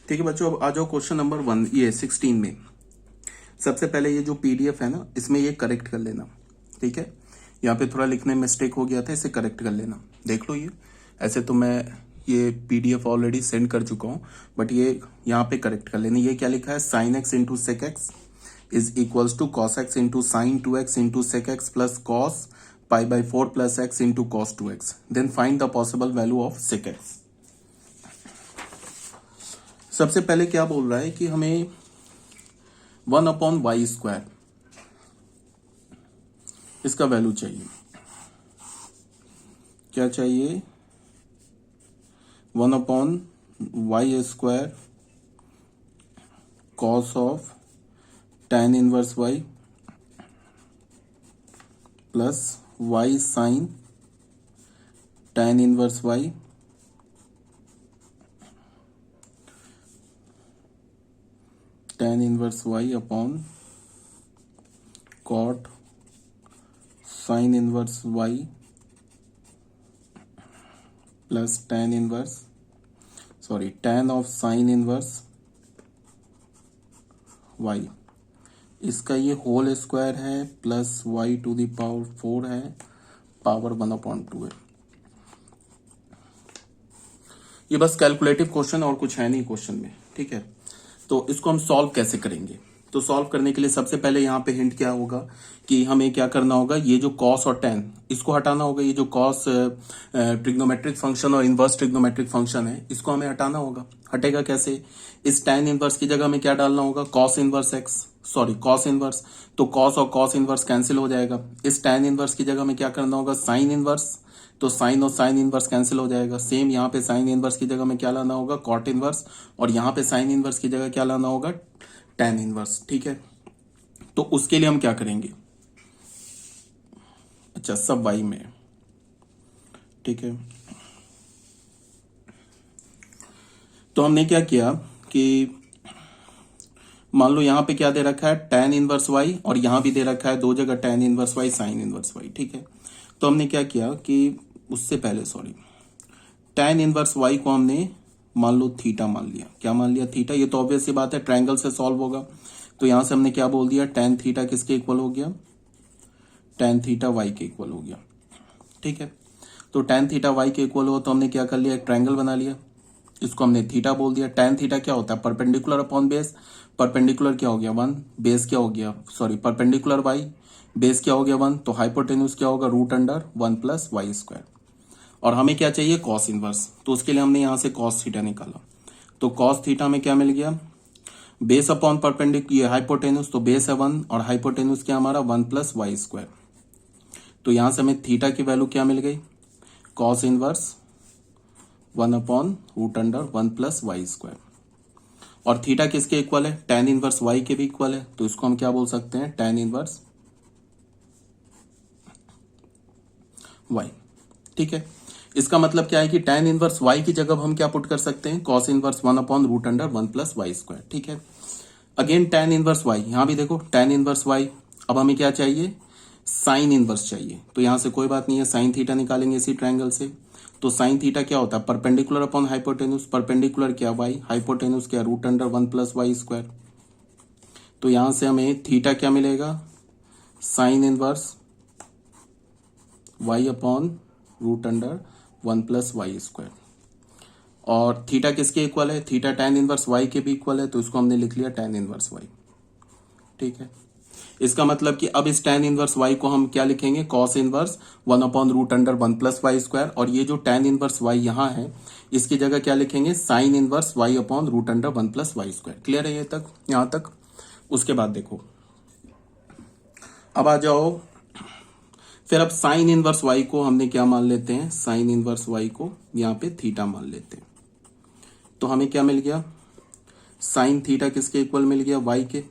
ठीक है बच्चों, अब आ जाओ क्वेश्चन नंबर 1, ये 16 में। सबसे पहले ये जो पीडीएफ है ना, इसमें ये करेक्ट कर लेना। ठीक है, यहाँ पे थोड़ा लिखने में मिस्टेक हो गया था, इसे करेक्ट कर लेना। देख लो ये, ऐसे तो मैं ये पीडीएफ ऑलरेडी सेंड कर चुका हूँ, बट ये यहाँ पे करेक्ट कर लेना। ये क्या लिखा है, sine x into sec x is equals to cos x into sine 2x into sec x plus cos pi by 4 plus x into cos 2x। Then find the possible value of sec x. सबसे पहले क्या बोल रहा है कि हमें 1/y² इसका value चाहिए। क्या चाहिए, 1/y² cos of tan inverse y plus y sine tan inverse y tan inverse y upon cot sine inverse y plus tan of sine inverse y। इसका ये होल स्क्वायर है plus y to the power 4 है, power 1/2 है। ये बस calculative question और कुछ है नहीं क्वेश्चन में। ठीक है, तो इसको हम सॉल्व कैसे करेंगे। तो सॉल्व करने के लिए सबसे पहले यहाँ पे हिंट क्या होगा कि हमें क्या करना होगा, ये जो कॉस और टेन इसको हटाना होगा। ये जो कॉस ट्रिग्नोमेट्रिक फंक्शन और इनवर्स ट्रिग्नोमेट्रिक फंक्शन है, इसको हमें हटाना होगा। हटेगा कैसे, इस टेन इनवर्स की जगह में क्या डालना होगा, कॉस इनवर्स। तो कॉस और कॉस इनवर्स कैंसिल हो जाएगा। इस टेन इनवर्स की जगह में क्या करना होगा, साइन इनवर्स। तो साइन और साइन इनवर्स कैंसिल हो जाएगा। सेम यहाँ पे साइन इनवर्स की जगह में क्या लाना होगा, कॉट इनवर्स। और यहाँ पे साइन इनवर्स की जगह क्या लाना होगा, टेन इनवर्स। ठीक है, तो उसके लिए हम क्या करेंगे, अच्छा सब वाई में। ठीक है, तो हमने क्या किया कि मान लो यहां पे क्या दे रखा है, टेन इनवर्स वाई, और यहां भी दे रखा है दो जगह tan inverse y sine inverse y. ठीक है, तो हमने क्या किया कि उससे पहले टेन इनवर्स वाई को हमने मान लो थीटा मान लिया। क्या मान लिया, थीटा। ये तो ऑब्वियस सी बात है, ट्रायंगल से सॉल्व होगा। तो यहां से हमने क्या बोल दिया, टेन थीटा किसके इक्वल हो गया, टेन थीटा वाई के इक्वल हो गया। ठीक है, तो टेन थीटा वाई के इक्वल हो तो हमने क्या कर लिया, एक ट्रायंगल बना लिया। इसको हमने थीटा बोल दिया। टेन थीटा क्या होता है, परपेंडिकुलर अपॉन बेस। परपेंडिकुलर क्या हो गया 1, बेस क्या हो गया, परपेंडिकुलर वाई, बेस क्या हो गया 1, तो हाइपोटेन्यूज क्या होगा, √1 प्लस y²। और हमें क्या चाहिए, कॉस इनवर्स। तो उसके लिए हमने यहां से कॉस थीटा निकाला। तो कॉस थीटा में क्या मिल गया, बेस अपॉन परपेंडिकुलर, ये हाइपोटेन्यूज, तो बेस है 1 और हाइपोटेन्यूज क्या हमारा 1 प्लस y²। तो यहां से हमें थीटा की वैल्यू क्या मिल गई, कॉस इनवर्स 1/√1 प्लस y²। और थीटा किसके इक्वल है, टेन इनवर्स y के भी इक्वल है। तो इसको हम क्या बोल सकते हैं, टेन इनवर्स y। ठीक है, इसका मतलब क्या है कि टेन इनवर्स y की जगह हम क्या पुट कर सकते हैं, कॉस इनवर्स 1/√1 प्लस y²। ठीक है, अगेन टेन इनवर्स y, यहां भी देखो टेन इनवर्स y। अब हमें क्या चाहिए, साइन इनवर्स चाहिए। तो यहां से कोई बात नहीं है, साइन थीटा निकालेंगे इसी ट्रायंगल से। तो साइन थीटा क्या होता है, परपेंडिकुलर अपॉन हाइपोटेन्यूज। परपेंडिकुलर क्या y, हाइपोटेन्यूज क्या √1 प्लस y²। तो यहां से हमें थीटा क्या मिलेगा, sign inverse y upon √1 plus y²। और थीटा किसके इक्वल है, थीटा टेन इनवर्स y के भी इक्वल है। तो इसको हमने लिख लिया टेन इनवर्स y। ठीक है, इसका मतलब कि अब इस टेन इनवर्स y को हम क्या लिखेंगे, कॉस इनवर्स 1/√1 प्लस y²। और ये जो टेन इनवर्स y यहां है, इसकी जगह क्या लिखेंगे, sign inverse y upon √1 plus y²। Clear है ये तक, यहां तक। उसके बाद देखो, अब आ जाओ, फिर अब साइन इनवर्स y को हमने क्या मान लेते हैं, साइन इनवर्स y को यहां पे थीटा मान लेते हैं। तो हमें क्या मिल गया, साइन थीटा किसके इक्वल मिल गया, y के।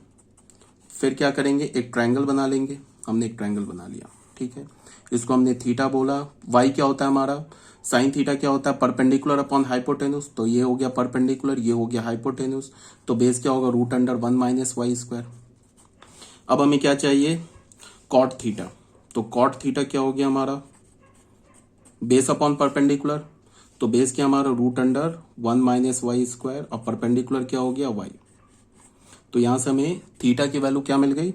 फिर क्या करेंगे, एक ट्रायंगल बना लेंगे। हमने एक ट्रायंगल बना लिया। ठीक है, इसको हमने थीटा बोला। y क्या होता है हमारा, साइन थीटा क्या होता है, परपेंडिकुलर अपॉन हाइपोटेन्यूज। तो ये हो गया परपेंडिकुलर, ये हो गया हाइपोटेन्यूज। तो बेस क्या होगा, √1 माइनस y²। अब हमें क्या चाहिए, कॉट थीटा। तो कॉट थीटा क्या हो गया हमारा, बेस अपॉन परपेंडिकुलर। तो बेस क्या हमारा रूट अंडर 1 - y² और परपेंडिकुलर क्या हो गया y। तो यहां से हमें थीटा की वैल्यू क्या मिल गई,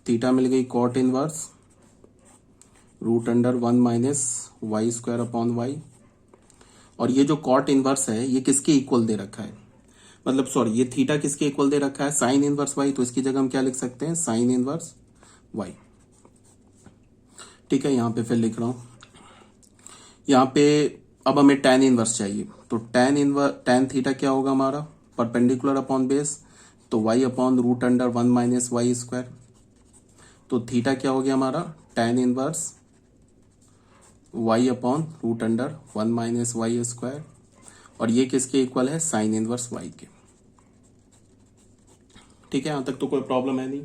थीटा मिल गई cot inverse root under 1 - y² upon y। और ये जो कॉट इनवर्स है ये किसके इक्वल दे रखा है, मतलब सॉरी ये थीटा किसके इक्वल दे रखा है, साइन इनवर्स y। तो इसकी जगह हम क्या लिख सकते हैं, साइन इनवर्स y। ठीक है, यहां पे फिर लिख रहा हूं, यहाँ पे अब हमें tan इनवर्स चाहिए। तो tan थीटा क्या होगा हमारा, परपेंडिकुलर अपॉन बेस, तो y upon root under 1 - y²। तो थीटा क्या हो गया हमारा, tan inverse y upon root under 1 - y²। और ये किसके इक्वल है, साइन इनवर्स y के। ठीक है, यहां तक तो कोई प्रॉब्लम है नहीं।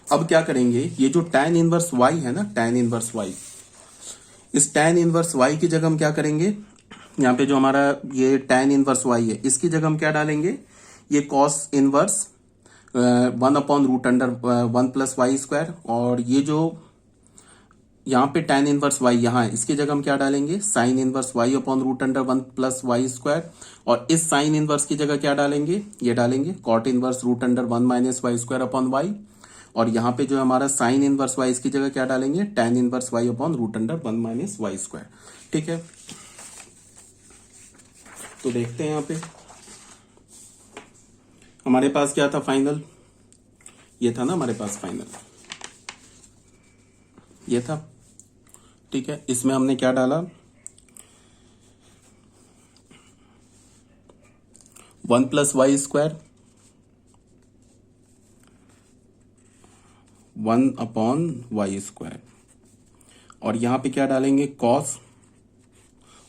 अब क्या करेंगे, ये जो tan इनवर्स y है ना, tan इनवर्स y, इस tan इनवर्स y की जगह हम क्या करेंगे, यहाँ पे जो हमारा ये tan इनवर्स y है इसकी जगह हम क्या डालेंगे, ये cos इनवर्स 1/रूट अंडर 1 + y²। और ये जो यहाँ पे tan इनवर्स y यहाँ है इसकी जगह हम क्या डालेंगे, sine inverse y upon root under 1 + y²। और इस साइन इनवर्स की जगह क्या डालेंगे, ये डालेंगे cot inverse root under 1 - y² upon y। और यहाँ पे जो हमारा साइन इनवर्स y इसकी जगह क्या डालेंगे, tan inverse y upon root under 1 - y²। ठीक है, तो देखते हैं यहाँ पे हमारे पास क्या था फाइनल, ये था ना हमारे पास फाइनल, ये था। ठीक है, इसमें हमने क्या डाला, 1 + y², 1/y²। और यहां पे क्या डालेंगे, कॉस।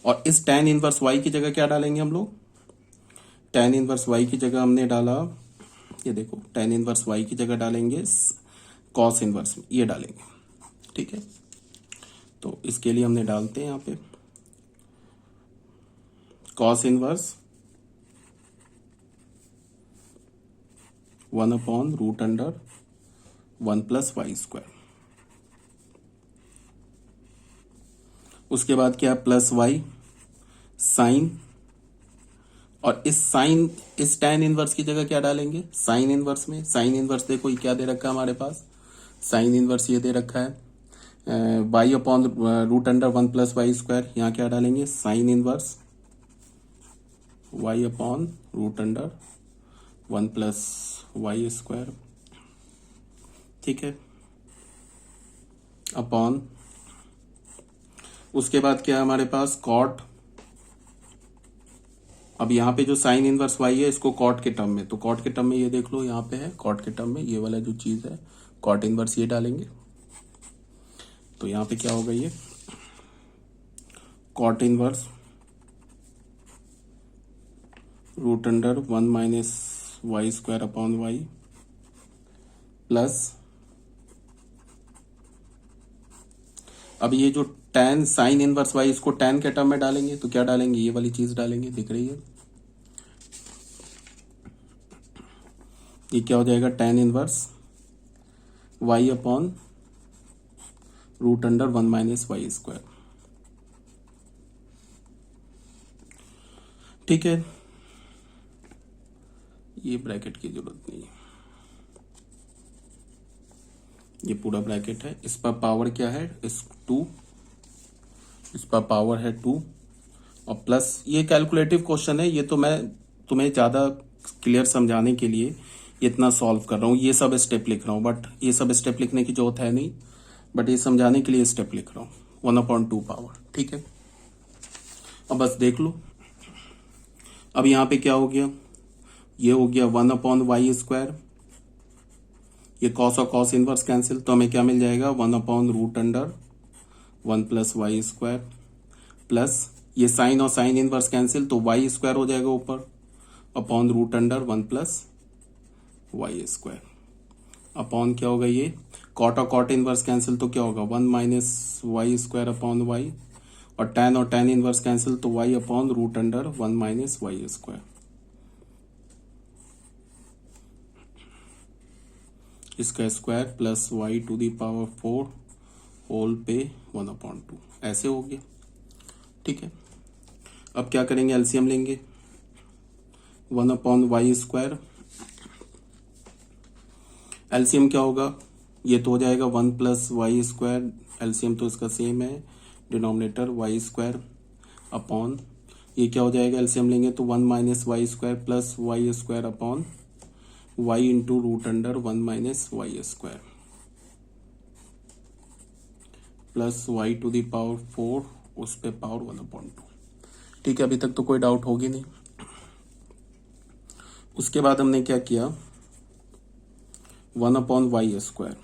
और इस tan इनवर्स y की जगह क्या डालेंगे हम लोग, tan इनवर्स y की जगह हमने डाला, ये देखो tan इनवर्स y की जगह डालेंगे कॉस इनवर्स, ये डालेंगे। ठीक है, तो इसके लिए हमने डालते हैं यहाँ पे कॉस इनवर्स 1/रूट अंडर 1 + y²। उसके बाद क्या, प्लस y साइन। और इस tan इनवर्स की जगह क्या डालेंगे, साइन इनवर्स में। साइन इनवर्स देखो ये क्या दे रखा है हमारे पास, साइन इनवर्स ये दे रखा है y upon root under 1 + y²। यहाँ क्या डालेंगे, sine inverse y upon root under 1 + y²। ठीक है, अपॉन उसके बाद क्या है हमारे पास, कॉट। अब यहाँ पे जो साइन इनवर्स y है इसको कॉट के टर्म में, तो कॉट के टर्म में ये देख लो यहाँ पे है कॉट के टर्म में, ये वाला जो चीज है कॉट इनवर्स ये डालेंगे। तो यहाँ पे क्या होगा, ये cot inverse root under 1 - y² upon y plus, अब ये जो tan साइन इनवर्स y इसको tan के टर्म में डालेंगे, तो क्या डालेंगे, ये वाली चीज डालेंगे, दिख रही है, ये क्या हो जाएगा, tan inverse y upon root under 1 - y²। ठीक है, ये ब्रैकेट की जरूरत नहीं है, ये पूरा ब्रैकेट है, इस पर पावर क्या है, इस 2, इस पर पावर है 2। और प्लस ये कैलकुलेटिव क्वेश्चन है, ये तो मैं तुम्हें ज़्यादा क्लियर समझाने के लिए इतना सॉल्व कर रहा हूँ, ये सब स्टेप लिख रहा हूँ, बट ये सब स्टेप लिखने की जरूरत है नहीं, बट ये समझाने के लिए स्टेप लिख रहा हूँ, 1/2 पावर। ठीक है, अब बस देख लो, अब यहाँ पे क्या हो गया, ये हो गया 1/y², ये कॉस और कॉस इनवर्स कैंसिल, तो हमें क्या मिल जाएगा, 1/रूट अंडर 1 + y² प्लस ये साइन और साइन इनवर्स कैंसिल, तो y² हो जाएगा ऊपर upon root under 1 + y²। Upon क्या होगा, ये कॉट और कॉट इनवर्स कैंसिल, तो क्या होगा 1 - y² अपॉन y। और tan इनवर्स कैंसिल, तो y upon root under 1 - y²। इसका स्क्वायर प्लस y⁴ होल पे 1/2, ऐसे हो गया। ठीक है। अब क्या करेंगे, एलसीएम लेंगे, 1/y²। एलसीएम क्या होगा, ये तो हो जाएगा 1+y², एलसीएम तो इसका सेम है, डिनोमिनेटर y² अपॉन, ये क्या हो जाएगा, एलसीएम लेंगे तो 1 - y² plus y² upon y into √1 - y² plus y⁴ उस पे पावर 1/2। ठीक है, अभी तक तो कोई डाउट होगी नहीं। उसके बाद हमने क्या किया, 1/y²,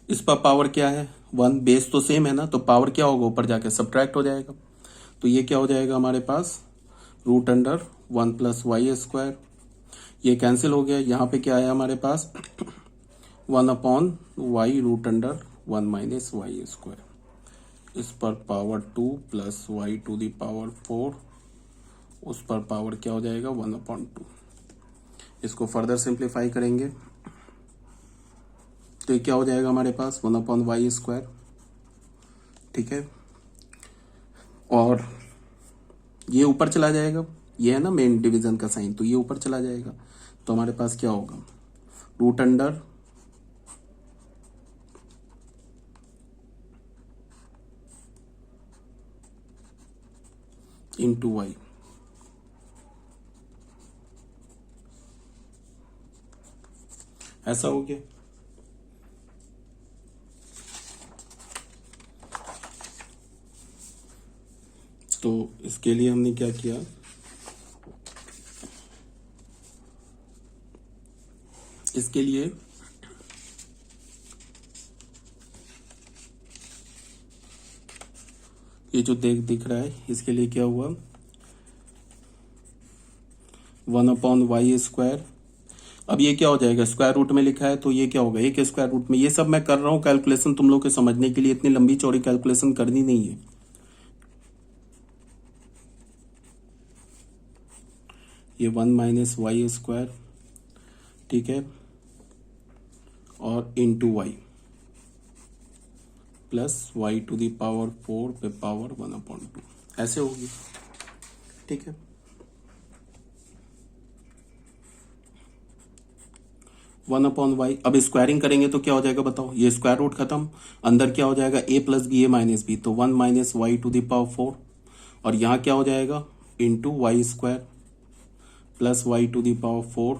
इस पर पावर क्या है 1, बेस तो सेम है ना, तो पावर क्या होगा, ऊपर जाके सब्ट्रैक्ट हो जाएगा। तो ये क्या हो जाएगा हमारे पास, √1 + y², ये कैंसिल हो गया। यहाँ पे क्या है हमारे पास 1/y √1 - y², इस पर पावर 2 प्लस y⁴, उस पर पावर क्या हो जाएगा 1/2। इसको फर्दर सिंप्लीफाई करेंगे तो ये क्या हो जाएगा हमारे पास 1/y²। ठीक है, और ये ऊपर चला जाएगा, ये है ना मेन डिवीजन का साइन, तो ये ऊपर चला जाएगा। तो हमारे पास क्या होगा, √1 इंटू y, ऐसा हो गया। तो इसके लिए हमने क्या किया, इसके लिए ये जो दिख रहा है, इसके लिए क्या हुआ 1/y²। अब ये क्या हो जाएगा, स्क्वायर रूट में लिखा है तो ये क्या होगा, एक स्क्वायर रूट में। ये सब मैं कर रहा हूं कैलकुलेशन तुम लोग के समझने के लिए, इतनी लंबी चौड़ी कैलकुलेशन करनी नहीं है। ये 1 - y², ठीक है, और इंटू y प्लस y⁴ पे पावर 1/2, ऐसे होगी। ठीक है, वन अपॉन वाई। अब स्क्वायरिंग करेंगे तो क्या हो जाएगा बताओ, ये स्क्वायर रूट खत्म, अंदर क्या हो जाएगा a + b a - b, तो 1 - y⁴, और यहाँ क्या हो जाएगा इंटू y² प्लस y⁴,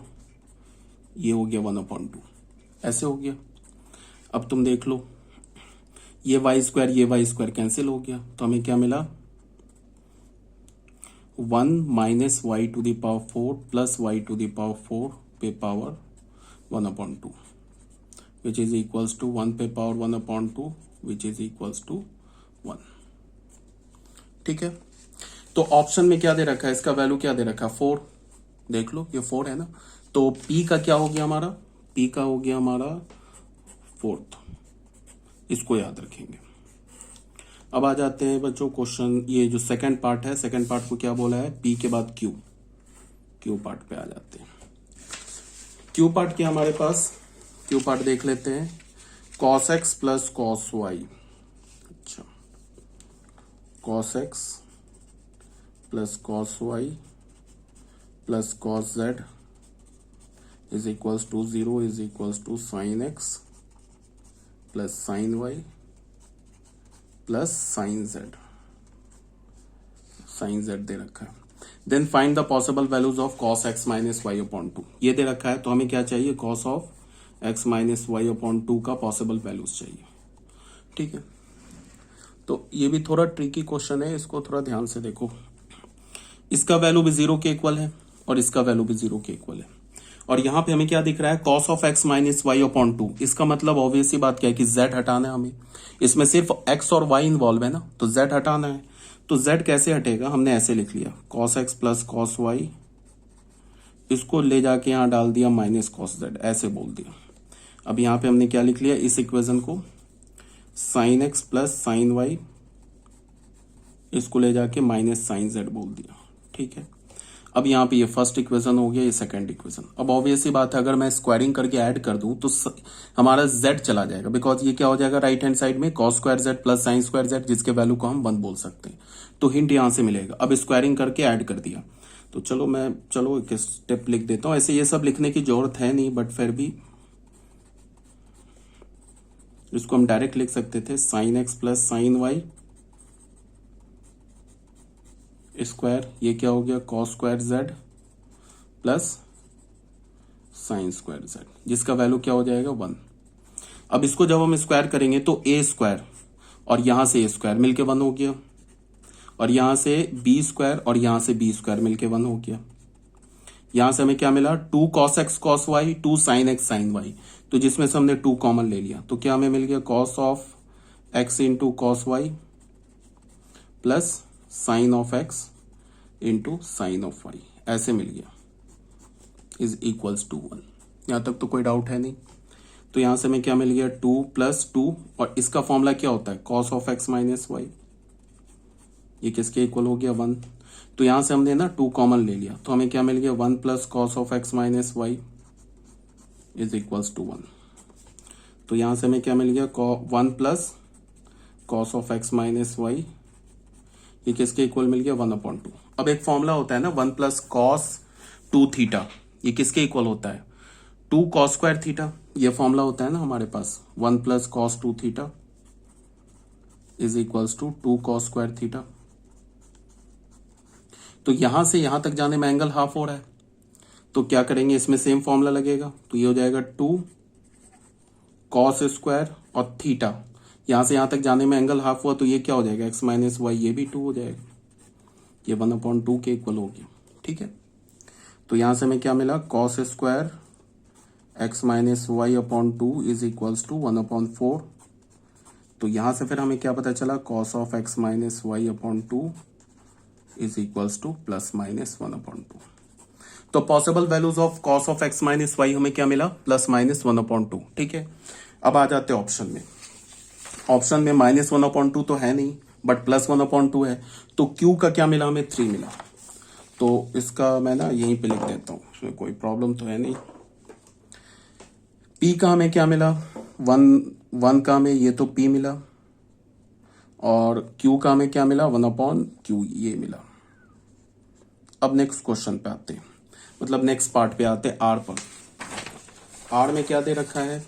ये हो गया 1/2, ऐसे हो गया। अब तुम देख लो, ये y² कैंसिल हो गया, तो हमें क्या मिला 1 - y⁴ प्लस y⁴ पे power 1/2, which is equals to 1 पे power 1/2, which is equals to 1। ठीक है, तो ऑप्शन में क्या दे रखा है, इसका वैल्यू क्या दे रखा है 4, देख लो ये 4 है ना, तो P का क्या हो गया हमारा, P का हो गया हमारा 4th, इसको याद रखेंगे। अब आ जाते हैं बच्चों क्वेश्चन, ये जो सेकंड पार्ट है, सेकंड पार्ट को क्या बोला है, P के बाद Q पार्ट पे आ जाते हैं। Q पार्ट क्या हमारे पास, Q पार्ट देख लेते हैं, cos x plus cos y, अच्छा cos x plus cos y plus cos z is equals to 0 is equals to sin x plus sin y plus sin z दे रखा है। Then find the possible values of cos x minus y/2, ये दे रखा है, तो हमें क्या चाहिए cos of x minus y/2 का पॉसिबल वैल्यूज चाहिए। ठीक है, तो ये भी थोड़ा ट्रिकी क्वेश्चन है, इसको थोड़ा ध्यान से देखो। इसका वैल्यू भी 0 के इक्वल है और इसका वैल्यू भी 0 के इक्वल है, और यहाँ पे हमें क्या दिख रहा है cos of x minus y/2। इसका मतलब ऑब्वियस सी बात क्या है कि z हटाना है हमें, इसमें सिर्फ x और y इन्वॉल्व है ना, तो z हटाना है। तो z कैसे हटेगा, हमने ऐसे लिख लिया cos x plus cos y, इसको ले जाके यहाँ डाल दिया माइनस cos z, ऐसे बोल दिया। अब यहाँ पे हमने क्या लिख लिया, इस इक्वेशन को sin x plus sin y, इसको ले जाके माइनस sin z बोल दिया। ठीक है, अब यहाँ पे ये फर्स्ट इक्वेशन हो गया, ये सेकंड इक्वेशन। अब ऑब्वियस सी बात है, अगर मैं स्क्वायरिंग करके ऐड कर दूं तो हमारा z चला जाएगा, बिकॉज ये क्या हो जाएगा राइट हैंड साइड में cos square z plus sine square z, जिसके वैल्यू को हम 1 बोल सकते हैं। तो हिंट यहां से मिलेगा। अब स्क्वायरिंग करके ऐड कर दिया, तो चलो एक स्टेप लिख देता हूं। ऐसे ये सब लिखने की जरूरत है नहीं, बट फिर भी इसको हम डायरेक्ट लिख सकते थे, sine x plus sine y square, ये क्या हो गया cos square z plus sine square z, जिसका वैल्यू क्या हो जाएगा 1। अब इसको जब हम स्क्वायर करेंगे तो a स्क्वायर और यहां से a स्क्वायर मिलके 1 हो गया, और यहां से b स्क्वायर और यहां से b स्क्वायर मिलके 1 हो गया। यहां से हमें क्या मिला 2 cos x cos y 2 sin x sin y, तो जिसमें से हमने 2 कॉमन ले लिया, तो क्या हमें मिल गया cos of x into cos y plus sine of x into sine of y, ऐसे मिल गया, इज इक्वल्स टू 1। यहां तक तो कोई डाउट है नहीं। तो यहां से हमें क्या मिल गया 2 प्लस 2, और इसका फॉर्मूला क्या होता है cos of x minus y, ये किसके इक्वल हो गया 1। तो यहां से हमने ना 2 कॉमन ले लिया, तो हमें क्या मिल गया 1 plus cos of x minus y is equals to 1। तो यहां से हमें क्या मिल गया 1 plus cos of x minus y, ये किसके इक्वल मिल गया 1/2। अब एक फॉर्मूला होता है ना 1 प्लस कॉस 2 थीटा, ये किसके इक्वल होता है 2 कॉस स्क्वायर थीटा, ये फॉर्मूला होता है ना हमारे पास 1 plus cos 2 theta is equals to 2 cos square theta. तो यहां से यहां तक जाने में एंगल हाफ हो रहा है, तो क्या करेंगे इसमें सेम फॉर्मूला लगेगा, तो ये हो जाएगा 2 कॉस स्क्वायर और थीटा, यहां से यहां तक जाने में एंगल हाफ हुआ, तो ये क्या हो जाएगा एक्स माइनस वाई, ये भी 2 हो जाएगा, ये 1/2 के इक्वल हो गया। ठीक है, तो यहां से हमें क्या मिला cos square x minus y upon 2 is equals to 1/4। तो यहां से फिर हमें क्या पता चला cos of x minus y upon 2 is equals to plus minus 1/2। तो possible values of cos of x minus y हमें क्या मिला प्लस माइनस 1/2। ठीक है, अब आ जाते हैं ऑप्शन में। ऑप्शन में माइनस 1/2 तो है नहीं, बट प्लस 1/2 है, तो क्यू का क्या मिला हमें 3 मिला। तो इसका मैं ना यहीं पे लिख देता हूं, इसमें कोई प्रॉब्लम तो है नहीं। पी का हमें क्या मिला 1 का हमें ये तो पी मिला, और क्यू का हमें क्या मिला 1/q, ये मिला। अब नेक्स्ट क्वेश्चन पे आते हैं, मतलब नेक्स्ट पार्ट पे आते हैं आर पर। आर में क्या दे रखा है,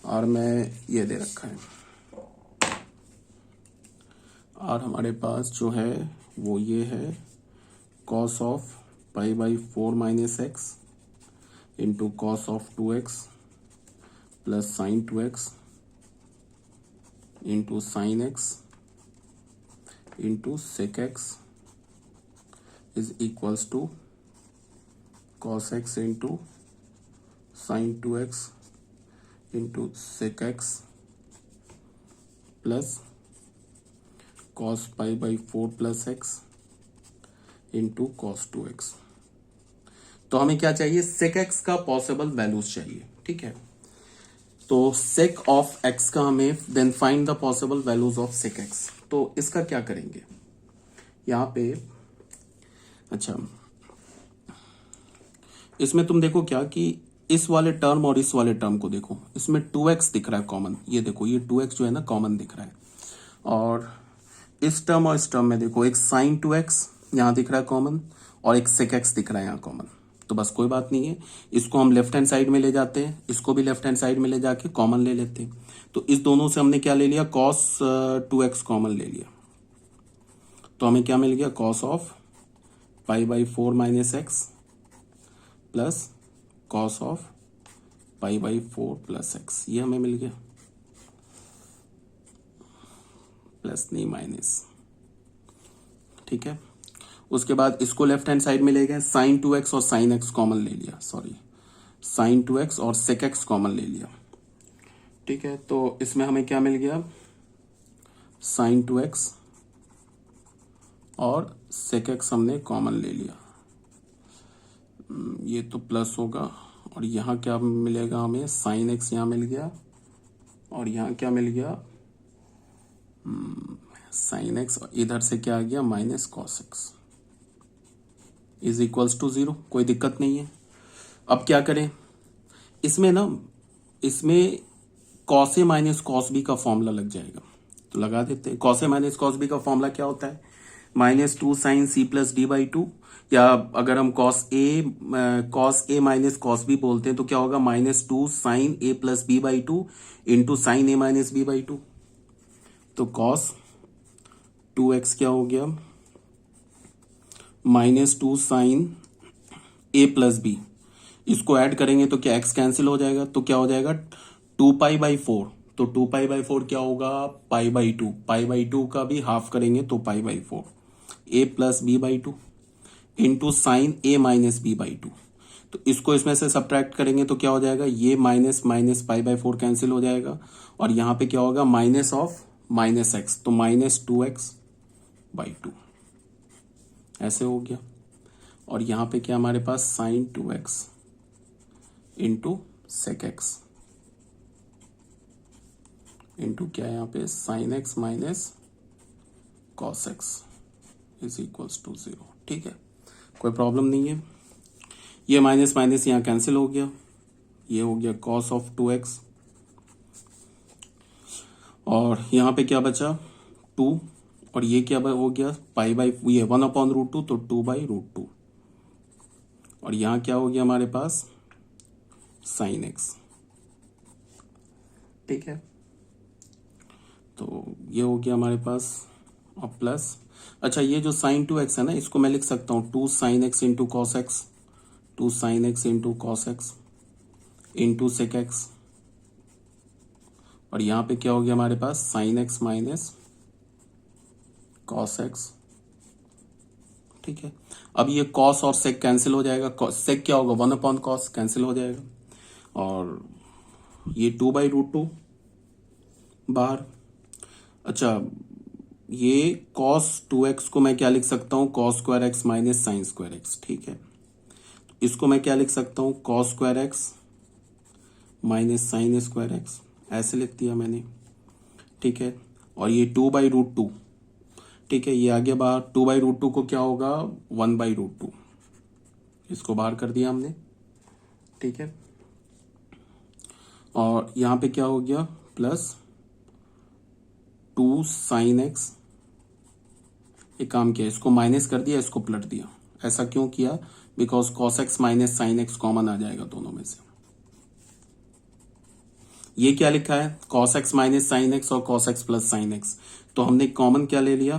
आर में ये दे रखा है, आर हमारे पास जो है वो ये है cos of pi by 4 minus x into cos of 2x plus sine 2x into sine x into sec x is equals to cos x into sine 2x into sec x plus cos pi by 4 plus x into cos 2x। तो हमें क्या चाहिए sec x का possible values चाहिए। ठीक है, तो sec of x का हमें then find the possible values of sec x. तो इसका क्या करेंगे यहां पे, अच्छा इसमें तुम देखो क्या कि इस वाले टर्म और इस वाले टर्म को देखो, इसमें 2x दिख रहा है कॉमन, ये देखो ये 2x जो है ना कॉमन दिख रहा है, और इस टर्म और इस टर्म में देखो एक साइन 2x यहां दिख रहा है कॉमन, और एक सेक एक्स दिख रहा है यहां कॉमन। तो बस कोई बात नहीं है, इसको हम लेफ्ट हैंड साइड में ले जाते हैं, इसको भी लेफ्ट हैंड साइड में ले जाके कॉमन ले लेते हैं। तो इस दोनों से हमने क्या ले लिया cos 2x कॉमन ले लिया, तो हमें क्या मिल गया cos of pi by 4 minus x plus cos of pi by 4 plus x, ये हमें मिल गया, प्लस नहीं माइनस। ठीक है, उसके बाद इसको लेफ्ट हैंड साइड में ले गए, साइन 2x और साइन एक्स कॉमन ले लिया, सॉरी साइन 2x और सेक एक्स कॉमन ले लिया। ठीक है, तो इसमें हमें क्या मिल गया साइन 2x और सेक एक्स हमने कॉमन ले लिया, ये तो प्लस होगा, और यहाँ क्या मिलेगा हमें साइन एक्स यहाँ मिल गया, और यहाँ क्या मिल गया साइन एक्स, इधर से क्या आ गया minus cos x. Is equals to 0, कोई दिक्कत नहीं है। अब क्या करें इसमें ना, इसमें cos A minus cos B का फॉर्मूला लग जाएगा, तो लगा देते हैं। Cos A minus cos B का फॉर्मूला क्या होता है, -2 sine C plus D by two, या अगर हम cos A minus cos B बोलते हैं तो क्या होगा, -2 sine A plus B by two into sine A minus B by two. तो कॉस 2x क्या हो गया, -2 साइन ए प्लस बी, इसको ऐड करेंगे तो क्या x कैंसिल हो जाएगा, तो क्या हो जाएगा 2π/4। तो 2π/4 क्या होगा, π/2, π/2 का भी हाफ करेंगे तो π/4, a plus B by two into sine A minus B by two. तो इसको इसमें से सब्ट्रैक्ट करेंगे तो क्या हो जाएगा, ये माइनस माइनस π/4 कैंसिल हो जाएगा, और यहां पे क्या होगा, माइनस ऑफ माइनस एक्स, तो -2x/2 ऐसे हो गया। और यहां पे क्या हमारे पास sine 2x into sec x into क्या है यहाँ पे sine x minus cos x is equals to 0। ठीक है, कोई प्रॉब्लम नहीं है। ये माइनस माइनस यहाँ कैंसिल हो गया, ये हो गया कॉस ऑफ 2x, और यहाँ पे क्या बचा 2, और ये क्या हो गया ये 1/√2, तो 2/√2, और यहाँ क्या हो गया हमारे पास साइन एक्स। ठीक है, तो ये हो गया हमारे पास, और प्लस, अच्छा ये जो साइन 2x है ना, इसको मैं लिख सकता हूँ 2 sine x into cos x, 2 sine x into cos x into sec x, और यहाँ पे क्या हो गया हमारे पास sine x minus cos x. ठीक है, अब ये कॉस और सेक कैंसिल हो जाएगा, सेक क्या होगा 1/cos कैंसिल हो जाएगा, और ये 2/√2 बाहर। अच्छा, ये cos 2x को मैं क्या लिख सकता हूँ, cos square x minus sine square x. ठीक है, इसको मैं क्या लिख सकता हूँ, cos square x minus sine square x, ऐसे लिख दिया मैंने। ठीक है, और ये 2/√2, ठीक है, ये आ गया बाहर, 2/√2 को क्या होगा 1/√2, इसको बाहर कर दिया हमने। ठीक है, और यहाँ पे क्या हो गया प्लस 2 साइन एक्स, एक काम किया, इसको माइनस कर दिया, इसको प्लट दिया। ऐसा क्यों किया, because cos x minus sine x common आ जाएगा दोनों में से। ये क्या लिखा है, cos x minus sine x और cos x plus sine x, तो हमने कॉमन क्या ले लिया,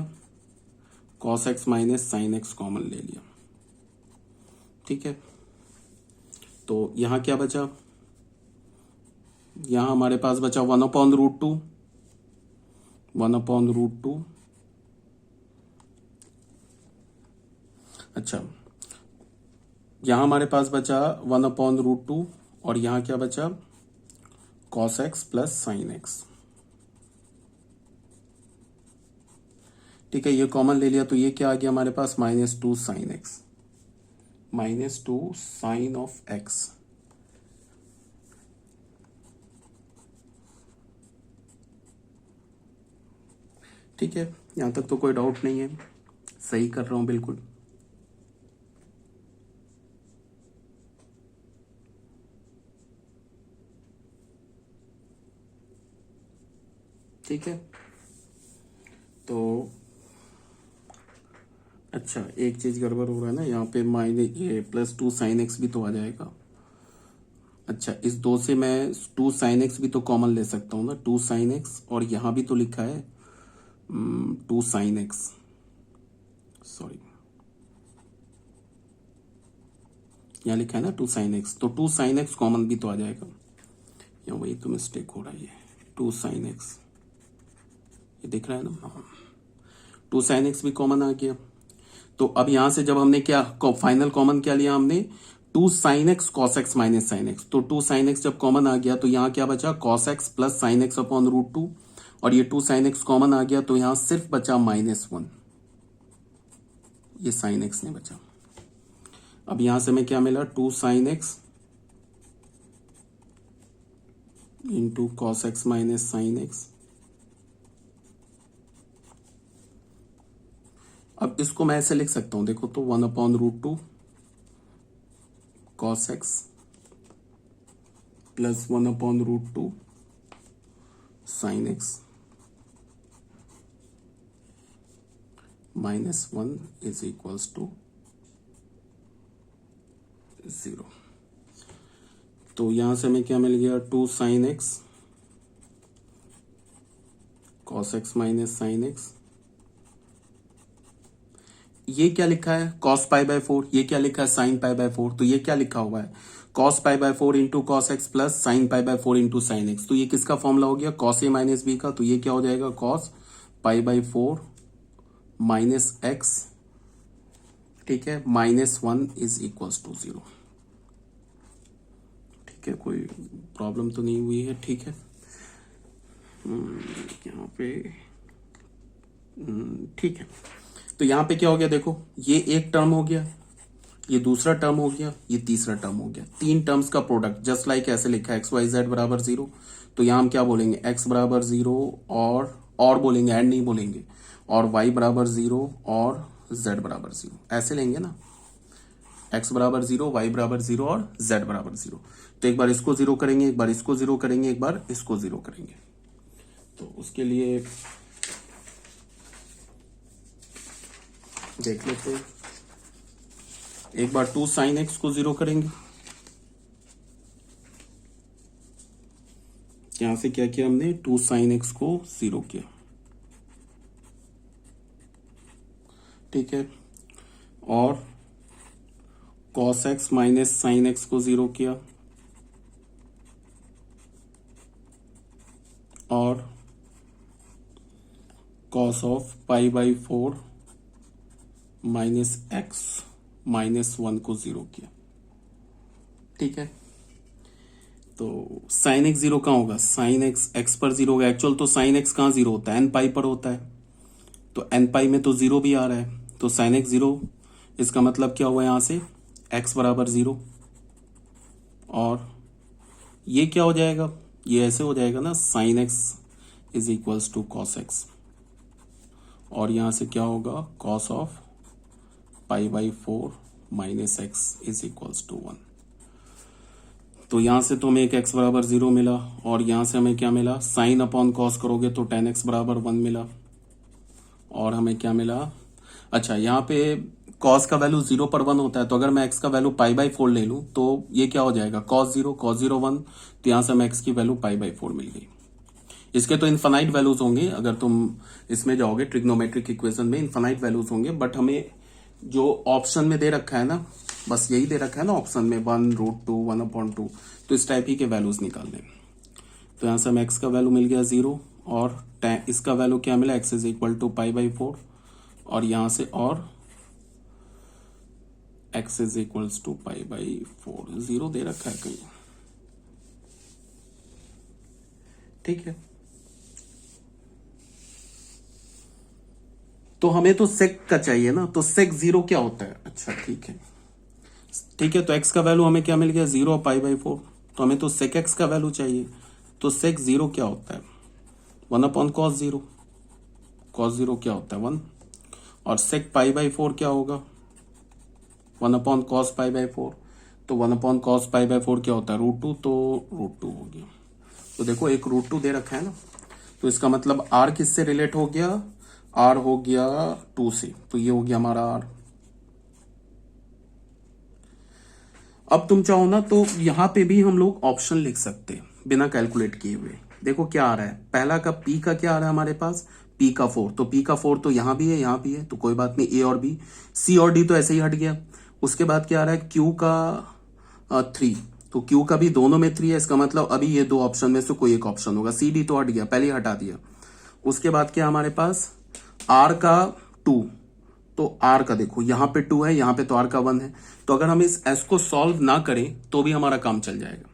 cos x minus sine x common ले लिया। ठीक है, तो यहां क्या बचा, यहां हमारे पास बचा 1/√2, 1/√2। अच्छा, यहां हमारे पास बचा 1/√2, और यहां क्या बचा cos x plus sine x. ठीक है, ये कॉमन ले लिया, तो ये क्या आ गया हमारे पास -2 sine x, -2 sine of x. ठीक है, यहां तक तो कोई डाउट नहीं है, सही कर रहा हूं बिल्कुल। ठीक है, तो अच्छा एक चीज गड़बड़ हो रहा है ना, यहाँ पे माइनस ये +2 साइन एक्स भी तो आ जाएगा। अच्छा, इस दो से मैं 2 साइन एक्स भी तो कॉमन ले सकता हूँ ना, 2 साइन एक्स, और यहाँ भी तो लिखा है 2 साइन एक्स, सॉरी यहाँ लिखा है ना 2 साइन एक्स, तो 2 साइन एक्स कॉमन भी तो आ जाएगा, या वही तो मिस्टेक हो रहा है। 2 साइन एक्स, ये दिख रहा है ना, 2 साइन एक्स भी कॉमन आ गया। तो अब यहां से जब हमने क्या फाइनल कॉमन क्या लिया हमने, 2 sine x cos x minus sine x, तो 2 साइन एक्स जब कॉमन आ गया तो यहाँ क्या बचा cos x plus sine x upon √2, और ये 2 साइन एक्स कॉमन आ गया, तो यहां सिर्फ बचा -1, ये साइन एक्स नहीं बचा। अब यहां से मैं क्या मिला 2 sine x into cos x minus sine x, अब इसको मैं ऐसे लिख सकता हूं, देखो तो 1/√2 cos x plus 1/√2 sin x -1 is equals to 0। तो यहां से हमें क्या मिल गया, 2 sin x cos x minus sine x. ये क्या लिखा है cos π/4, ये क्या लिखा है sin π/4, तो ये क्या लिखा हुआ है cos π/4 into cos x plus sine π/4 into sine x. तो ये किसका फॉर्मूला हो गया, cos a माइनस बी का। तो ये क्या हो जाएगा cos π/4 माइनस एक्स, ठीक है, -1 इज इक्वल्स टू 0। ठीक है, कोई प्रॉब्लम तो नहीं हुई है, ठीक है। यहाँ पे ठीक है। तो यहाँ पे क्या हो गया, देखो ये एक टर्म हो गया, ये दूसरा टर्म हो गया, ये तीसरा टर्म हो गया, तीन टर्म्स का प्रोडक्ट। जस्ट लाइक ऐसे लिखा है XYZ बराबर 0, तो यहाँ हम क्या बोलेंगे x बराबर 0 और बोलेंगे, एंड नहीं बोलेंगे, और y बराबर 0 और z बराबर 0, ऐसे लेंगे ना, x बराबर 0, y बराबर 0 और z बराबर 0। तो एक बार इसको 0 करेंगे, एक बार इसको 0 करेंगे, एक बार इसको 0 करेंगे। तो उसके लिए देख लेते हैं, एक बार 2 sin x को 0 करेंगे। यहां से क्या किया हमने, 2 sin x को 0 किया, ठीक है, और cos x minus sine x को 0 किया, और cos ऑफ π/4 माइनस एक्स -1 को 0 किया, ठीक है। तो साइन एक्स 0 कहाँ होगा, साइन एक्स एक्स पर 0 होगा। एक्चुअल तो साइन एक्स कहाँ 0 होता है, n पाई पर होता है, तो n पाई में तो 0 भी आ रहा है, तो साइन एक्स 0, इसका मतलब क्या हुआ यहां से x बराबर 0, और ये क्या हो जाएगा, ये ऐसे हो जाएगा ना, sine x is equals to cos x, और यहां से क्या होगा cos of π/4 minus x is equals to 1। तो यहां से तो हमें एक x बराबर 0 मिला, और यहां से हमें क्या मिला, साइन अपॉन कॉस करोगे तो tan x बराबर 1 मिला, और हमें क्या मिला, अच्छा यहाँ पे cos का वैल्यू 0 पर 1 होता है, तो अगर मैं x का वैल्यू π/4 ले लूं तो ये क्या हो जाएगा cos 0 1, तो यहां से हमें x की वैल्यू π/4 मिल गई। इसके तो इनफाइनाइट वैल्यूज होंगे, अगर तुम इसमें जाओगे ट्रिग्नोमेट्रिक इक्वेशन में इनफाइनाइट वैल्यूज होंगे, बट हमें जो ऑप्शन में दे रखा है ना, बस यही दे रखा है ना ऑप्शन में 1√2 1/2, तो इस टाइप ही के वैल्यूज निकालने। तो यहां से हमें x का वैल्यू मिल गया 0, और इसका वैल्यू क्या मिला, x इज इक्वल टू π/4, और यहां से और x इज इक्वल्स टू π/4, 0 दे रखा है कहीं, ठीक है। तो हमें तो सेक का चाहिए ना, तो सेक 0 क्या होता है, अच्छा ठीक है, ठीक है। तो x का वैल्यू हमें क्या मिल गया 0 और π/4, तो हमें तो सेक x का वैल्यू चाहिए, तो सेक 0 क्या होता है 1/cos 0, cos 0 क्या होता है 1, और सेक π/4 क्या होगा 1/cos π/4, तो 1/cos π/4 क्या होता है √2, तो √2 हो गया। तो देखो एक √2 दे रखा है ना, तो इसका मतलब r किससे रिलेट हो गया, r हो गया 2 से, तो ये हो गया हमारा r। अब तुम चाहो ना तो यहां पे भी हम लोग ऑप्शन लिख सकते हैं बिना कैलकुलेट किए हुए। देखो क्या आ रहा है, पहला का p का क्या आ रहा है हमारे पास, p का 4, तो p का 4 तो यहां भी है यहां भी है, तो कोई बात नहीं, a और b, c और d तो ऐसे ही हट गया। उसके बाद क्या आ रहा है q का 3, तो q का भी दोनों में 3 है, इसका मतलब अभी ये दो ऑप्शन में से कोई एक ऑप्शन होगा। c d तो हट गया, पहले ही हटा दिया। उसके बाद क्या हमारे पास r का 2, तो r का देखो यहां पे 2 है, यहां पे तो r का 1 है, तो अगर हम इस s को सॉल्व ना करें तो भी हमारा काम चल जाएगा,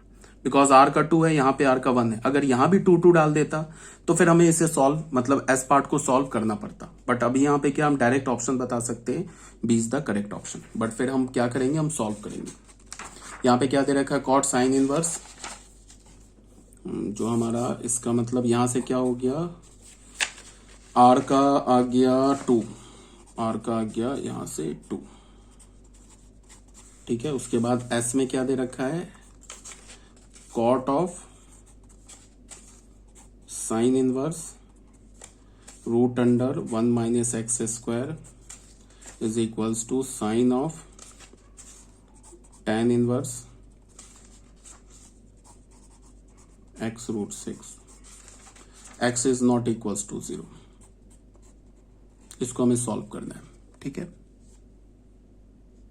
बिकॉज r का 2 है, यहां पे r का 1 है। अगर यहां भी 2 डाल देता तो फिर हमें इसे सॉल्व, मतलब s पार्ट को सॉल्व करना पड़ता, बट अभी यहाँ पे क्या हम डायरेक्ट ऑप्शन बता सकते हैं, B is the correct option. But फिर हम क्या करेंगे, हम सॉल्व करेंगे। यहाँ पे क्या दे रखा है कॉट साइन इनवर्स, जो हमारा इसका मतलब यहां से क्या हो गया, r का आ गया 2, आर का आ गया यहां से 2। ठीक है, उसके बाद एस में क्या दे रखा है, cot of sine inverse root under 1 minus x square is equals to sine of tan inverse x root 6, x is not equals to 0। इसको हमें सॉल्व करना है। ठीक है।